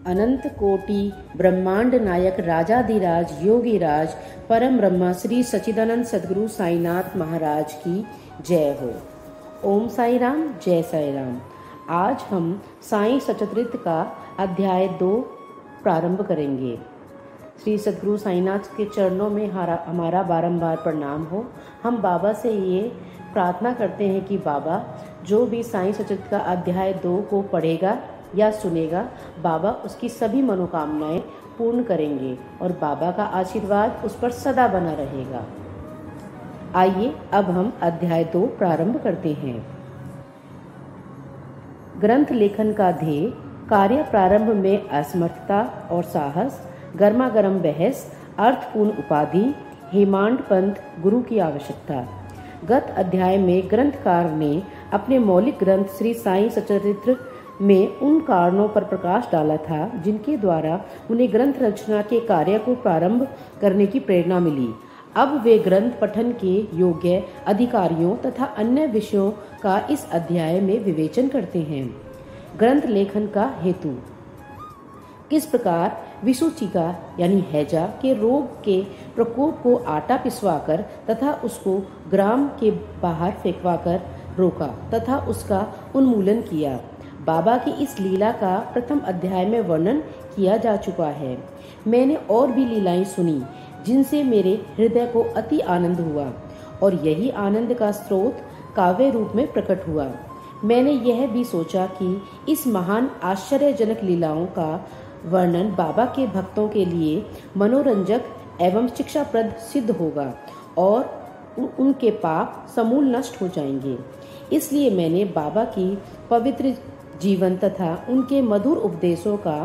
अनंत कोटि ब्रह्मांड नायक राजाधिराज योगीराज परम ब्रह्मा श्री सच्चिदानंद सद्गुरु साईनाथ महाराज की जय हो। ओम साई राम, जय साई राम। आज हम साईं सचरित का अध्याय 2 प्रारंभ करेंगे। श्री सद्गुरु साईनाथ के चरणों में हमारा बारंबार प्रणाम हो। हम बाबा से ये प्रार्थना करते हैं कि बाबा जो भी साईं सचरित का अध्याय 2 को पढ़ेगा या सुनेगा, बाबा उसकी सभी मनोकामनाएं पूर्ण करेंगे और बाबा का आशीर्वाद उस पर सदा बना रहेगा। आइए अब हम अध्याय 2 प्रारंभ करते हैं। ग्रंथ लेखन का ध्येय, कार्य प्रारंभ में असमर्थता और साहस, गर्मागर्म बहस, अर्थपूर्ण उपाधि, हेमांड पंथ गुरु की आवश्यकता। गत अध्याय में ग्रंथकार ने अपने मौलिक ग्रंथ श्री साईं सचरित्र में उन कारणों पर प्रकाश डाला था जिनके द्वारा उन्हें ग्रंथ रचना के कार्य को प्रारंभ करने की प्रेरणा मिली। अब वे ग्रंथ पठन के योग्य अधिकारियों तथा अन्य विषयों का इस अध्याय में विवेचन करते हैं। ग्रंथ लेखन का हेतु, किस प्रकार विसूचिका यानी हैजा के रोग के प्रकोप को आटा पिसवाकर तथा उसको ग्राम के बाहर फेंकवाकर रोका तथा उसका उन्मूलन किया। बाबा की इस लीला का प्रथम अध्याय में वर्णन किया जा चुका है। मैंने और भी लीलाएं सुनी जिनसे मेरे हृदय को अति आनंद हुआ और यही आनंद का स्रोत काव्य रूप में प्रकट हुआ। मैंने यह भी सोचा कि इस महान आश्चर्यजनक लीलाओं का वर्णन बाबा के भक्तों के लिए मनोरंजक एवं शिक्षाप्रद सिद्ध होगा और उनके पाप समूल नष्ट हो जाएंगे। इसलिए मैंने बाबा की पवित्र जीवन तथा उनके मधुर उपदेशों का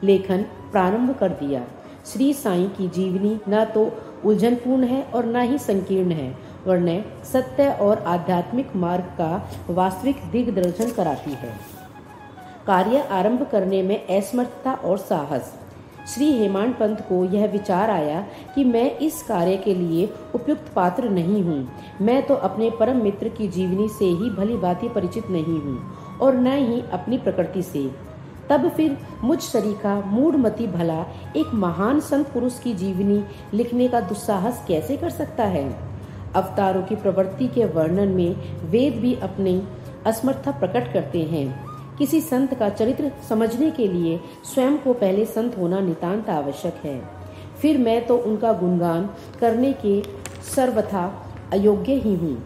लेखन प्रारंभ कर दिया। श्री साईं की जीवनी न तो उलझनपूर्ण है और न ही संकीर्ण है, वरन सत्य और आध्यात्मिक मार्ग का वास्तविक दिग्दर्शन कराती है। कार्य आरंभ करने में असमर्थता और साहस। श्री हेमांड पंथ को यह विचार आया कि मैं इस कार्य के लिए उपयुक्त पात्र नहीं हूँ। मैं तो अपने परम मित्र की जीवनी से ही भली भांति परिचित नहीं हूँ और न ही अपनी प्रकृति से। तब फिर मुझ सरीखा मूढ़मती भला एक महान संत पुरुष की जीवनी लिखने का दुस्साहस कैसे कर सकता है। अवतारों की प्रवृत्ति के वर्णन में वेद भी अपनी असमर्थता प्रकट करते हैं। किसी संत का चरित्र समझने के लिए स्वयं को पहले संत होना नितांत आवश्यक है। फिर मैं तो उनका गुणगान करने के सर्वथा अयोग्य ही हूँ।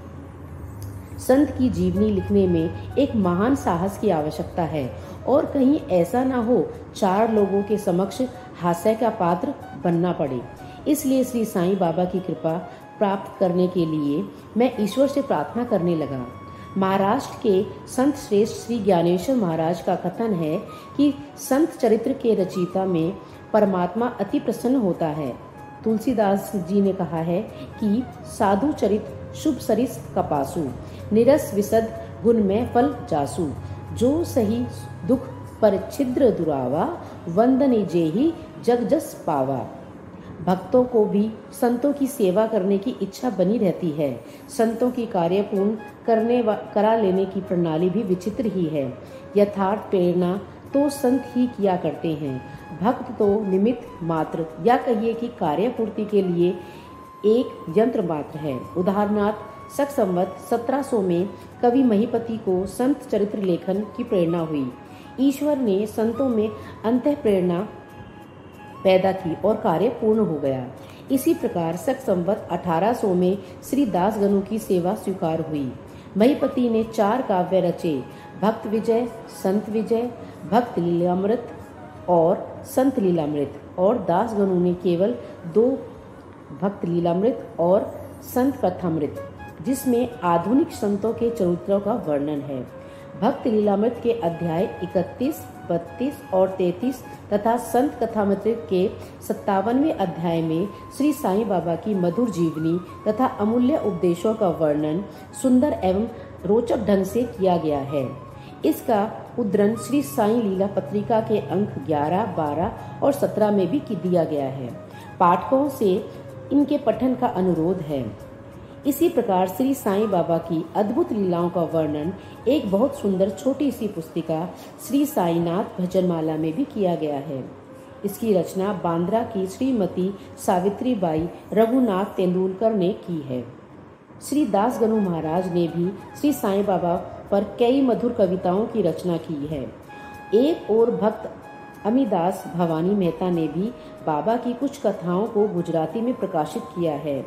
संत की जीवनी लिखने में एक महान साहस की आवश्यकता है और कहीं ऐसा ना हो 4 लोगों के समक्ष हास्य का पात्र बनना पड़े। इसलिए श्री साईं बाबा की कृपा प्राप्त करने के लिए मैं ईश्वर से प्रार्थना करने लगा। महाराष्ट्र के संत श्रेष्ठ श्री ज्ञानेश्वर महाराज का कथन है कि संत चरित्र के रचयिता में परमात्मा अति प्रसन्न होता है। तुलसीदास जी ने कहा है कि साधु चरित शुभ सरिस कपासु, निरस विसद गुण में फल जासु, जो सही दुख पर छिद्र दुरावा, वंदने जेहि जग जस पावा। भक्तों को भी संतों की सेवा करने की इच्छा बनी रहती है। संतों की कार्य पूर्ण करा लेने की प्रणाली भी विचित्र ही है। यथार्थ प्रेरणा तो संत ही किया करते हैं, भक्त तो निमित्त मात्र या कहिए कि कार्य पूर्ति के लिए एक यंत्र मात्र है। उदाहरणार्थ शक संवत 1700 में कवि महीपति को संत चरित्र लेखन की प्रेरणा हुई। ईश्वर ने संतों में अंतः प्रेरणा पैदा की और कार्य पूर्ण हो गया। इसी प्रकार शक संवत 1800 में श्री दासगणों की सेवा स्वीकार हुई। महीपति ने 4 काव्य रचे, भक्त विजय, संत विजय, भक्त लीलामृत और संत लीलामृत, और दासगणों ने केवल 2, भक्त लीलामृत और संत कथामृत, जिसमें आधुनिक संतों के चरित्रों का वर्णन है। भक्त लीलामृत के अध्याय 31, 32 और 33 तथा संत कथामृत के 57वें अध्याय में श्री साईं बाबा की मधुर जीवनी तथा अमूल्य उपदेशों का वर्णन सुंदर एवं रोचक ढंग से किया गया है। इसका उद्धरण श्री साईं लीला पत्रिका के अंक 11, 12 और 17 में भी दिया गया है। पाठकों से इनके पठन का अनुरोध है। इसी प्रकार श्री साईं बाबा की अद्भुत लीलाओं का वर्णन एक बहुत सुंदर छोटी सी पुस्तिका श्री साईनाथ भजनमाला में भी किया गया है। इसकी रचना बांद्रा की श्रीमती सावित्रीबाई रघुनाथ तेंदुलकर ने की है। श्री दासगनु महाराज ने भी श्री साईं बाबा पर कई मधुर कविताओं की रचना की है। एक और भक्त अमीदास भवानी मेहता ने भी बाबा की कुछ कथाओं को गुजराती में प्रकाशित किया है।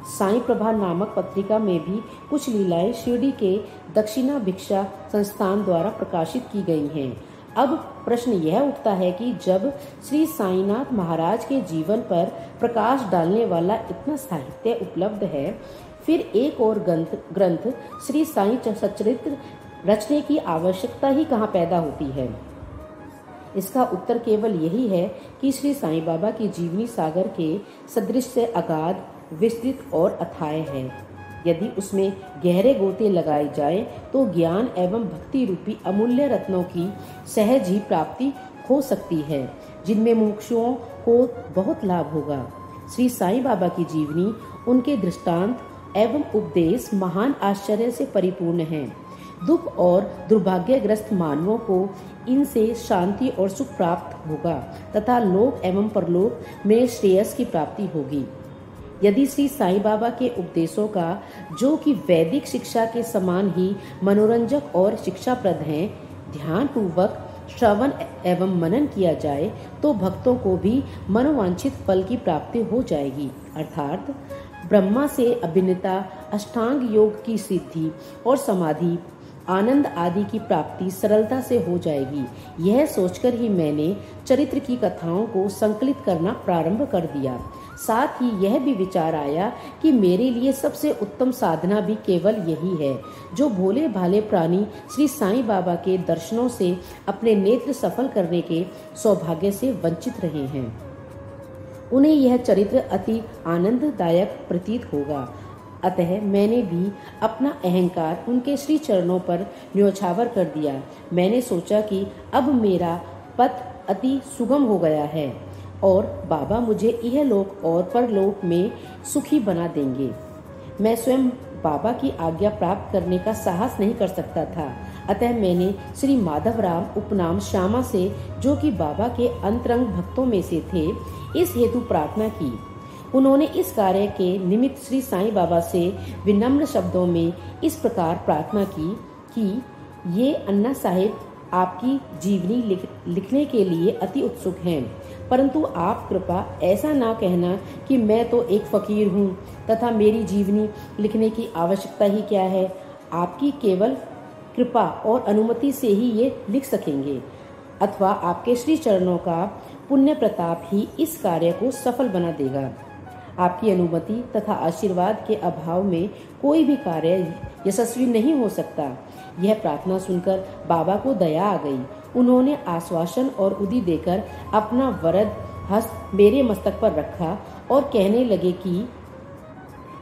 साईं प्रभा नामक पत्रिका में भी कुछ लीलाएं शिरडी के दक्षिणा भिक्षा संस्थान द्वारा प्रकाशित की गई हैं। अब प्रश्न यह उठता है कि जब श्री साईनाथ महाराज के जीवन पर प्रकाश डालने वाला इतना साहित्य उपलब्ध है, फिर एक और ग्रंथ श्री साईं सच्चरित्र रचने की आवश्यकता ही कहाँ पैदा होती है। इसका उत्तर केवल यही है कि श्री साईं बाबा की जीवनी सागर के सदृश से अगाध, विस्तृत और अथाह है। यदि उसमें गहरे गोते लगाए जाएं तो ज्ञान एवं भक्ति रूपी अमूल्य रत्नों की सहज ही प्राप्ति हो सकती है, जिनमें मुमुक्षुओं को बहुत लाभ होगा। श्री साईं बाबा की जीवनी, उनके दृष्टांत एवं उपदेश महान आश्चर्य से परिपूर्ण हैं। दुख और दुर्भाग्यग्रस्त मानवों को इनसे शांति और सुख प्राप्त होगा तथा लोक एवं परलोक में श्रेयस की प्राप्ति होगी। यदि श्री साईं बाबा के उपदेशों का, जो कि वैदिक शिक्षा के समान ही मनोरंजक और शिक्षाप्रद हैं, ध्यान पूर्वक श्रवण एवं मनन किया जाए तो भक्तों को भी मनोवांछित फल की प्राप्ति हो जाएगी, अर्थात ब्रह्मा से अभिन्नता, अष्टांग योग की सिद्धि और समाधि, आनंद आदि की प्राप्ति सरलता से हो जाएगी। यह सोचकर ही मैंने चरित्र की कथाओं को संकलित करना प्रारंभ कर दिया। साथ ही यह भी विचार आया कि मेरे लिए सबसे उत्तम साधना भी केवल यही है, जो भोले भाले प्राणी श्री साईं बाबा के दर्शनों से अपने नेत्र सफल करने के सौभाग्य से वंचित रहे हैं। उन्हें यह चरित्र अति आनंददायक प्रतीत होगा। अतः मैंने भी अपना अहंकार उनके श्री चरणों पर न्योछावर कर दिया। मैंने सोचा कि अब मेरा पथ अति सुगम हो गया है और बाबा मुझे इहलोक और परलोक में सुखी बना देंगे। मैं स्वयं बाबा की आज्ञा प्राप्त करने का साहस नहीं कर सकता था। अतः मैंने श्री माधवराम उपनाम श्यामा से, जो कि बाबा के अंतरंग भक्तों में से थे, इस हेतु प्रार्थना की। उन्होंने इस कार्य के निमित्त श्री साईं बाबा से विनम्र शब्दों में इस प्रकार प्रार्थना की कि ये अन्ना साहिब आपकी जीवनी लिखने के लिए अति उत्सुक हैं, परंतु आप कृपा ऐसा ना कहना कि मैं तो एक फकीर हूँ तथा मेरी जीवनी लिखने की आवश्यकता ही क्या है। आपकी केवल कृपा और अनुमति से ही ये लिख सकेंगे, अथवा आपके श्री चरणों का पुण्य प्रताप ही इस कार्य को सफल बना देगा। आपकी अनुमति तथा आशीर्वाद के अभाव में कोई भी कार्य यशस्वी नहीं हो सकता। यह प्रार्थना सुनकर बाबा को दया आ गई। उन्होंने आश्वासन और उदी देकर अपना वरद हस्त मेरे मस्तक पर रखा और कहने लगे कि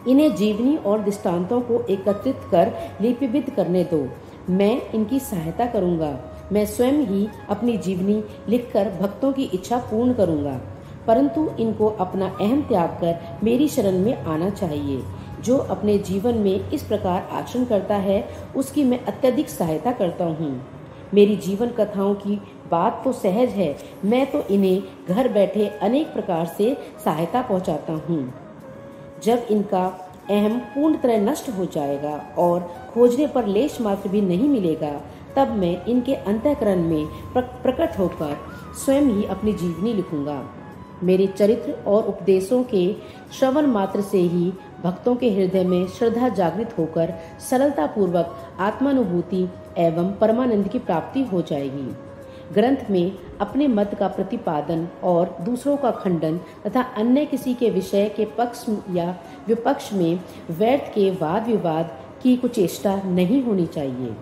इन्हें जीवनी और दृष्टांतों को एकत्रित कर लिपिबद्ध करने दो। मैं इनकी सहायता करूंगा। मैं स्वयं ही अपनी जीवनी लिखकर भक्तों की इच्छा पूर्ण करूंगा, परंतु इनको अपना अहम त्याग कर मेरी शरण में आना चाहिए। जो अपने जीवन में इस प्रकार आचरण करता है, उसकी मैं अत्यधिक सहायता करता हूँ। मेरी जीवन कथाओं की बात तो सहज है, मैं तो इन्हें घर बैठे अनेक प्रकार से सहायता पहुँचाता हूँ। जब इनका अहम पूर्ण तरह नष्ट हो जाएगा और खोजने पर लेश मात्र भी नहीं मिलेगा, तब मैं इनके अंतःकरण में प्रकट होकर स्वयं ही अपनी जीवनी लिखूंगा। मेरे चरित्र और उपदेशों के श्रवण मात्र से ही भक्तों के हृदय में श्रद्धा जागृत होकर सरलता पूर्वक आत्मानुभूति एवं परमानंद की प्राप्ति हो जाएगी। ग्रंथ में अपने मत का प्रतिपादन और दूसरों का खंडन तथा अन्य किसी के विषय के पक्ष या विपक्ष में व्यर्थ के वाद विवाद की कुचेष्टा नहीं होनी चाहिए।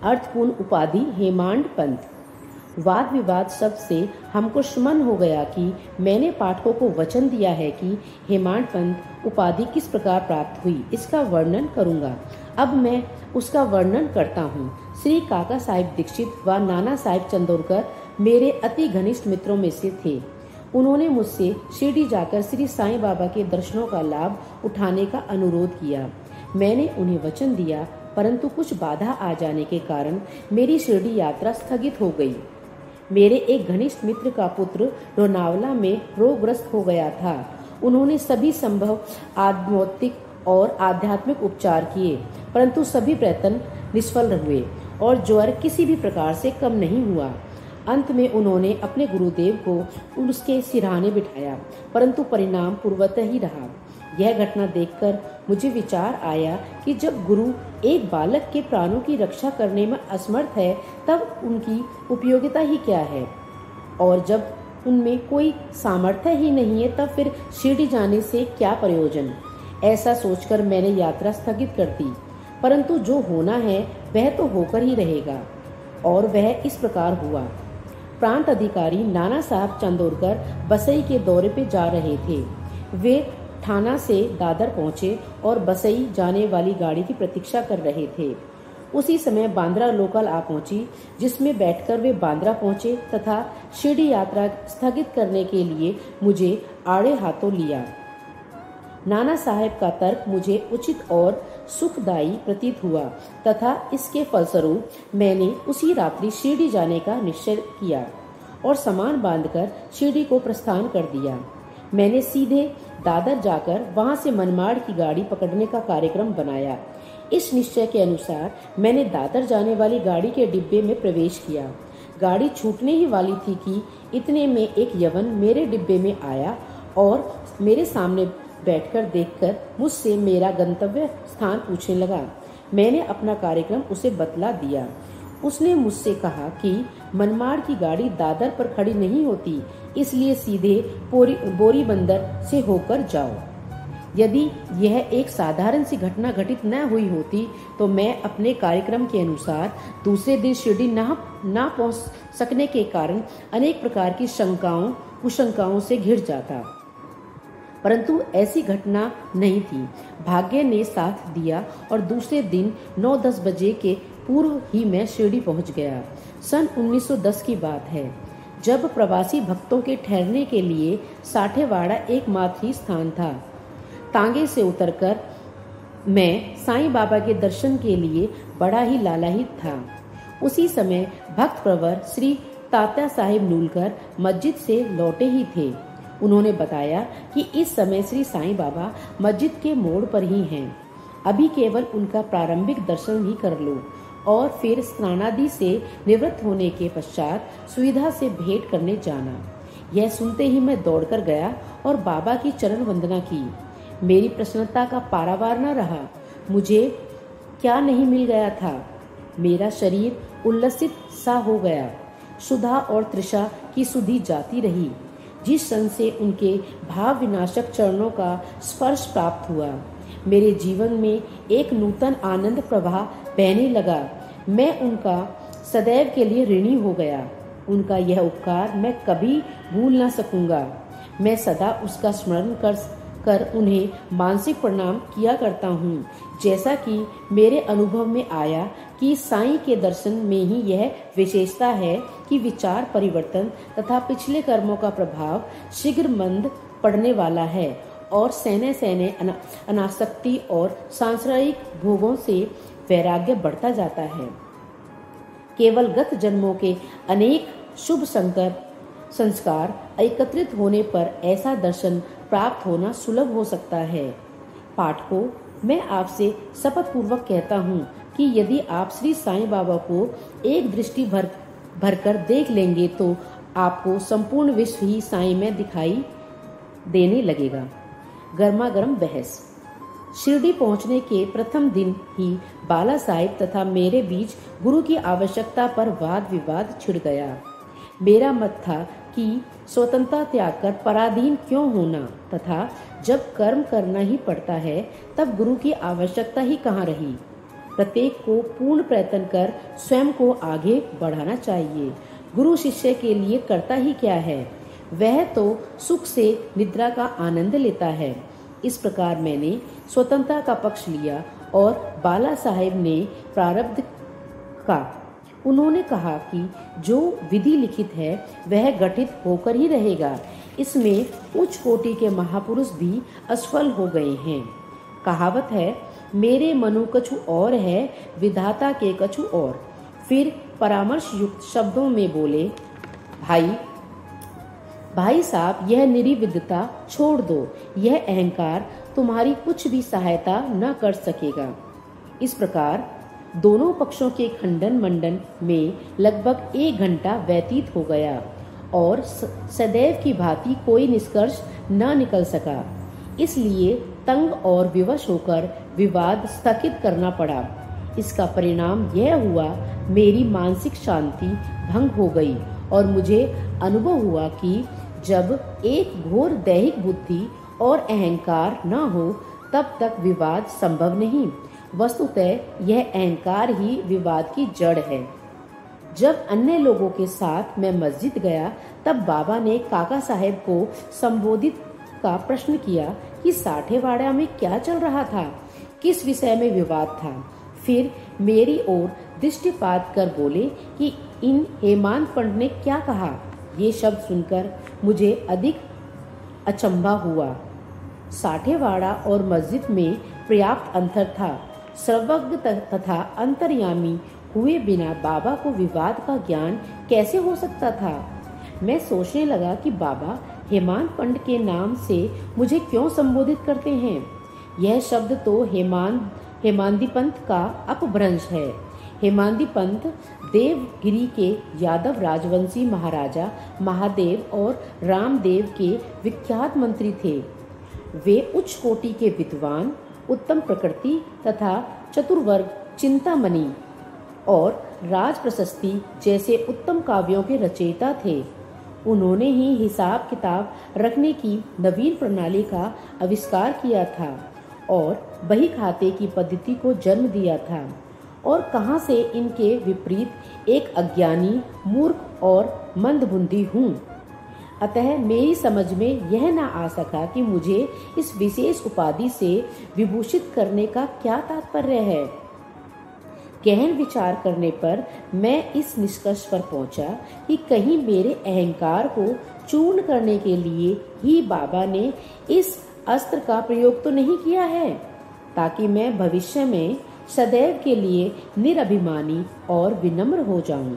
अर्थपूर्ण उपाधि हेमांड पंथ। वाद विवाद शब्द से हमको स्मरण हो गया कि मैंने पाठकों को वचन दिया है कि हेमांड पंथ उपाधि किस प्रकार प्राप्त हुई, इसका वर्णन करूंगा। अब मैं उसका वर्णन करता हूँ। श्री काका साहिब दीक्षित व नाना साहिब चंदोरकर मेरे अति घनिष्ठ मित्रों में से थे। उन्होंने मुझसे शिरडी जाकर श्री साईं बाबा के दर्शनों का लाभ उठाने का अनुरोध किया। मैंने उन्हें वचन दिया, परंतु कुछ बाधा आ जाने के कारण मेरी शिरडी यात्रा स्थगित हो गई। मेरे एक घनिष्ठ मित्र का पुत्र लोनावला में रोगग्रस्त हो गया था। उन्होंने सभी संभव आध्यात्मिक और आध्यात्मिक उपचार किए, परंतु सभी प्रयत्न निष्फल हुए और ज्वर किसी भी प्रकार से कम नहीं हुआ। अंत में उन्होंने अपने गुरुदेव को उसके सिरहाने बिठाया, परंतु परिणाम पूर्वतः ही रहा। यह घटना देखकर मुझे विचार आया कि जब गुरु एक बालक के प्राणों की रक्षा करने में असमर्थ है, तब उनकी उपयोगिता ही क्या है, और जब उनमें कोई सामर्थ्य ही नहीं है, तब फिर शिरडी जाने से क्या प्रयोजन। ऐसा सोचकर मैंने यात्रा स्थगित कर दी, परंतु जो होना है वह तो होकर ही रहेगा। और वह इस प्रकार हुआ। प्रांत अधिकारी नाना साहब चंदोरकर बसई के दौरे पे जा रहे थे। वे ठाना से दादर पहुंचे और बसई जाने वाली गाड़ी की प्रतीक्षा कर रहे थे। उसी समय बांद्रा लोकल आ पहुंची, जिसमें बैठकर वे बांद्रा पहुंचे तथा शिरडी यात्रा स्थगित करने के लिए मुझे आड़े हाथों लिया। नाना साहब का तर्क मुझे उचित और सुखदायी प्रतीत हुआ तथा इसके फलस्वरूप मैंने उसी रात्रि शिरडी जाने का निश्चय किया और सामान बांधकर शिरडी को प्रस्थान कर दिया। मैंने सीधे दादर जाकर वहां से मनमाड़ की गाड़ी पकड़ने का कार्यक्रम बनाया। इस निश्चय के अनुसार मैंने दादर जाने वाली गाड़ी के डिब्बे में प्रवेश किया। गाड़ी छूटने ही वाली थी कि इतने में एक यवन मेरे डिब्बे में आया और मेरे सामने बैठकर देखकर मुझसे मेरा गंतव्य स्थान पूछने लगा। मैंने अपना कार्यक्रम उसे बतला दिया। उसने मुझसे कहा कि मनमाड़ की गाड़ी दादर पर खड़ी नहीं होती, इसलिए सीधे बोरीबंदर से होकर जाओ। यदि यह एक साधारण सी घटना घटित न हुई होती तो मैं अपने कार्यक्रम के अनुसार दूसरे दिन शिरडी ना पहुंच सकने के कारण अनेक प्रकार की शंकाओं कुशंकाओं से घिर जाता, परंतु ऐसी घटना नहीं थी। भाग्य ने साथ दिया और दूसरे दिन 9-10 बजे के पूर्व ही मैं शिरडी पहुंच गया। सन 1910 की बात है, जब प्रवासी भक्तों के ठहरने के लिए साठेवाड़ा एकमात्र ही स्थान था। तांगे से उतरकर मैं साईं बाबा के दर्शन के लिए बड़ा ही लालायित था। उसी समय भक्त प्रवर श्री तात्या साहिब नूलकर मस्जिद से लौटे ही थे। उन्होंने बताया कि इस समय श्री साईं बाबा मस्जिद के मोड़ पर ही हैं। अभी केवल उनका प्रारंभिक दर्शन ही कर लो और फिर स्नानादि से निवृत्त होने के पश्चात सुविधा से भेंट करने जाना। यह सुनते ही मैं दौड़कर गया और बाबा की चरण वंदना की। मेरी प्रसन्नता का पारावार न रहा। मुझे क्या नहीं मिल गया था। मेरा शरीर उल्लसित सा हो गया। सुधा और तृषा की सुधि जाती रही। जिस क्षण से उनके भाव विनाशक चरणों का स्पर्श प्राप्त हुआ, मेरे जीवन में एक नूतन आनंद प्रवाह बहने लगा। मैं उनका सदैव के लिए ऋणी हो गया। उनका यह उपकार मैं कभी भूल न सकूंगा। मैं सदा उसका स्मरण कर उन्हें मानसिक प्रणाम किया करता हूँ। जैसा कि मेरे अनुभव में आया कि साईं के दर्शन में ही यह विशेषता है कि विचार परिवर्तन तथा पिछले कर्मों का प्रभाव शीघ्र मंद पड़ने वाला है और सैने सैने अनासक्ति और सांसारिक भोगों से वैराग्य बढ़ता जाता है। केवल गत जन्मों के अनेक शुभ संस्कार एकत्रित होने पर ऐसा दर्शन प्राप्त होना सुलभ हो सकता है। पाठकों, मैं आपसे शपथ पूर्वक कहता हूँ कि यदि आप श्री साईं बाबा को एक दृष्टि भरकर देख लेंगे तो आपको संपूर्ण विश्व ही साईं में दिखाई देने लगेगा। गर्मा गर्म बहस। शिरडी पहुंचने के प्रथम दिन ही बाला साहिब तथा मेरे बीच गुरु की आवश्यकता पर वाद विवाद छिड़ गया। मेरा मत था कि स्वतंत्रता त्याग कर पराधीन क्यों होना तथा जब कर्म करना ही पड़ता है तब गुरु की आवश्यकता ही कहाँ रही। प्रत्येक को पूर्ण प्रयत्न कर स्वयं को आगे बढ़ाना चाहिए। गुरु शिष्य के लिए करता ही क्या है, वह तो सुख से निद्रा का आनंद लेता है। इस प्रकार मैंने स्वतंत्रता का पक्ष लिया और बाला साहेब ने प्रारब्ध का उन्होंने कहा कि जो विधि लिखित है वह गठित होकर ही रहेगा। इसमें उच्च कोटि के महापुरुष भी असफल हो गए हैं। कहावत है, मेरे मनु कछु और है, विधाता के कछु और। फिर परामर्श युक्त शब्दों में बोले, भाई साहब, यह निर्विद्यता छोड़ दो। यह अहंकार तुम्हारी कुछ भी सहायता न कर सकेगा। इस प्रकार दोनों पक्षों के खंडन मंडन में लगभग 1 घंटा व्यतीत हो गया और सदैव की भांति कोई निष्कर्ष न निकल सका। इसलिए तंग और विवश होकर विवाद स्थगित करना पड़ा। इसका परिणाम यह हुआ, मेरी मानसिक शांति भंग हो गई और मुझे अनुभव हुआ कि जब एक घोर दैहिक बुद्धि और अहंकार न हो तब तक विवाद संभव नहीं। वस्तुतः यह अहंकार ही विवाद की जड़ है। जब अन्य लोगों के साथ मैं मस्जिद गया तब बाबा ने काका साहेब को संबोधित का प्रश्न किया कि साठेवाड़ा में क्या चल रहा था, किस विषय में विवाद था। फिर मेरी ओर दृष्टिपात कर बोले कि इन हेमांत पंडित ने क्या कहा। ये शब्द सुनकर मुझे अधिक अचंभा हुआ। साठेवाड़ा और मस्जिद में पर्याप्त अंतर था। सर्वज्ञ तथा अंतर्यामी हुए बिना बाबा को विवाद का ज्ञान कैसे हो सकता था। मैं सोचने लगा कि बाबा हेमांत पंडित के नाम से मुझे क्यों संबोधित करते हैं। यह शब्द तो हेमांदी पंत का अपभ्रंश है। हेमांदी पंत देवगिरी के यादव राजवंशी महाराजा महादेव और रामदेव के विख्यात मंत्री थे। वे उच्च कोटि के विद्वान, उत्तम प्रकृति तथा चतुर्वर्ग चिंतामणि और राज प्रशस्ति जैसे उत्तम काव्यों के रचयिता थे। उन्होंने ही हिसाब किताब रखने की नवीन प्रणाली का आविष्कार किया था और बही खाते की पद्धति को जन्म दिया था। और कहां से इनके विपरीत एक अज्ञानी, मूर्ख और मंदबुद्धि हूँ। अतः मेरी समझ में यह न आ सका कि मुझे इस विशेष उपाधि से विभूषित करने का क्या तात्पर्य है। गहन विचार करने पर मैं इस निष्कर्ष पर पहुंचा कि कहीं मेरे अहंकार को चूर्ण करने के लिए ही बाबा ने इस अस्त्र का प्रयोग तो नहीं किया है, ताकि मैं भविष्य में सदैव के लिए निरभिमानी और विनम्र हो जाऊं।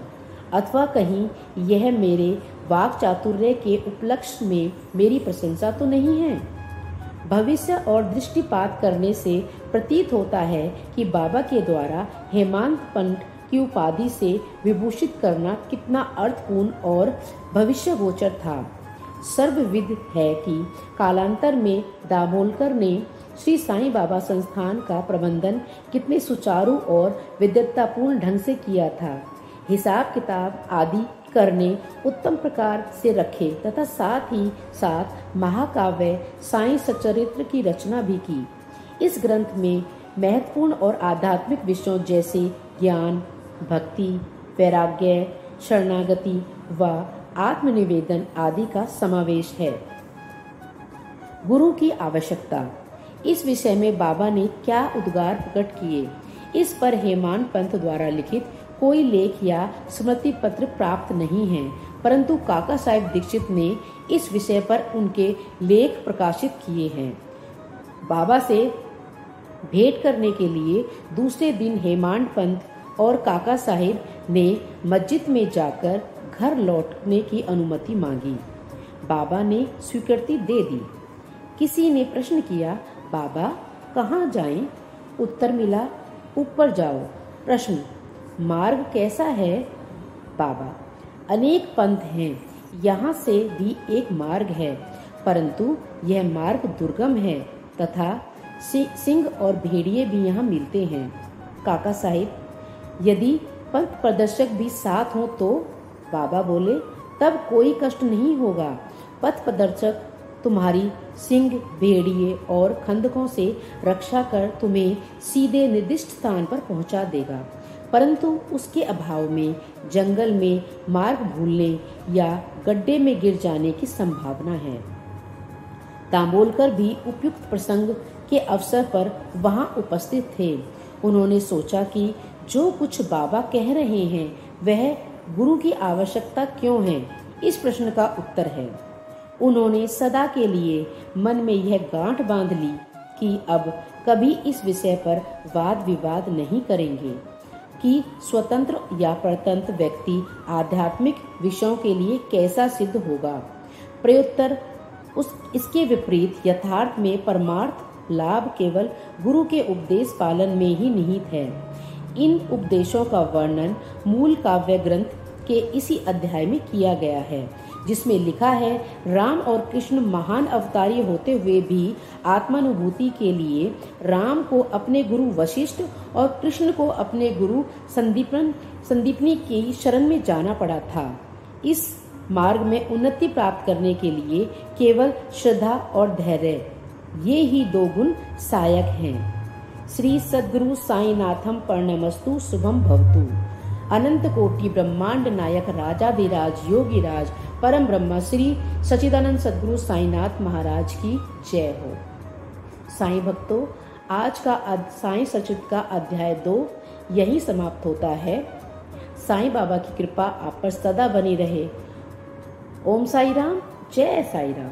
अथवा कहीं यह मेरे वाक चातुर्य के उपलक्ष्य में मेरी प्रशंसा तो नहीं है। भविष्य और दृष्टिपात करने से प्रतीत होता है कि बाबा के द्वारा हेमांत पंत की उपाधि से विभूषित करना कितना अर्थपूर्ण और भविष्यगोचर था। सर्वविद है कि कालांतर में दाभोलकर ने श्री साईं बाबा संस्थान का प्रबंधन कितने सुचारू और विद्वत्तापूर्ण ढंग से किया था। हिसाब किताब आदि करने उत्तम प्रकार से रखे तथा साथ ही साथ महाकाव्य साईं सच्चरित्र की रचना भी की। इस ग्रंथ में महत्वपूर्ण और आध्यात्मिक विषयों जैसे ज्ञान, भक्ति, वैराग्य, शरणागति व आत्मनिवेदन आदि का समावेश है। गुरु की आवश्यकता। इस विषय में बाबा ने क्या उद्गार प्रकट किए, इस पर हेमांत पंत द्वारा लिखित कोई लेख या स्मृति पत्र प्राप्त नहीं है, परंतु काका साहेब दीक्षित ने इस विषय पर उनके लेख प्रकाशित किए हैं। बाबा से भेंट करने के लिए दूसरे दिन हेमांत पंत और काका साहेब ने मस्जिद में जाकर घर लौटने की अनुमति मांगी। बाबा ने स्वीकृति दे दी। किसी ने प्रश्न किया, बाबा कहाँ जाएं? उत्तर मिला, ऊपर जाओ। प्रश्न, मार्ग कैसा है? बाबा, अनेक पंथ हैं, यहाँ से भी एक मार्ग है, परंतु यह मार्ग दुर्गम है तथा सिंह और भेड़िए भी यहाँ मिलते हैं। काका साहिब, यदि पथ प्रदर्शक भी साथ हो तो? बाबा बोले, तब कोई कष्ट नहीं होगा। पथ प्रदर्शक तुम्हारी सिंह, भेड़िए और खंदकों से रक्षा कर तुम्हें सीधे निर्दिष्ट स्थान पर पहुंचा देगा, परंतु उसके अभाव में जंगल में मार्ग भूलने या गड्ढे में गिर जाने की संभावना है। दाभोलकर भी उपयुक्त प्रसंग के अवसर पर वहां उपस्थित थे। उन्होंने सोचा कि जो कुछ बाबा कह रहे हैं वह गुरु की आवश्यकता क्यों है, इस प्रश्न का उत्तर है। उन्होंने सदा के लिए मन में यह गांठ बांध ली कि अब कभी इस विषय पर वाद विवाद नहीं करेंगे कि स्वतंत्र या परतंत्र व्यक्ति आध्यात्मिक विषयों के लिए कैसा सिद्ध होगा। प्रत्युत्तर इसके विपरीत यथार्थ में परमार्थ लाभ केवल गुरु के उपदेश पालन में ही निहित है। इन उपदेशों का वर्णन मूल काव्य ग्रंथ के इसी अध्याय में किया गया है, जिसमें लिखा है, राम और कृष्ण महान अवतारी होते हुए भी आत्मानुभूति के लिए राम को अपने गुरु वशिष्ठ और कृष्ण को अपने गुरु संदीपनी की शरण में जाना पड़ा था। इस मार्ग में उन्नति प्राप्त करने के लिए केवल श्रद्धा और धैर्य, ये ही दो गुण सहायक हैं। श्री सद्गुरु साईनाथम प्रणमस्तु शुभम भवतु। अनंत कोटि ब्रह्मांड नायक राजाधिराज योगीराज परम ब्रह्म श्री सच्चिदानंद सद्गुरु साईनाथ महाराज की जय हो। साईं भक्तों, आज का साईं सचित का अध्याय 2 यही समाप्त होता है। साईं बाबा की कृपा आप पर सदा बनी रहे। ओम साई राम, जय साई राम।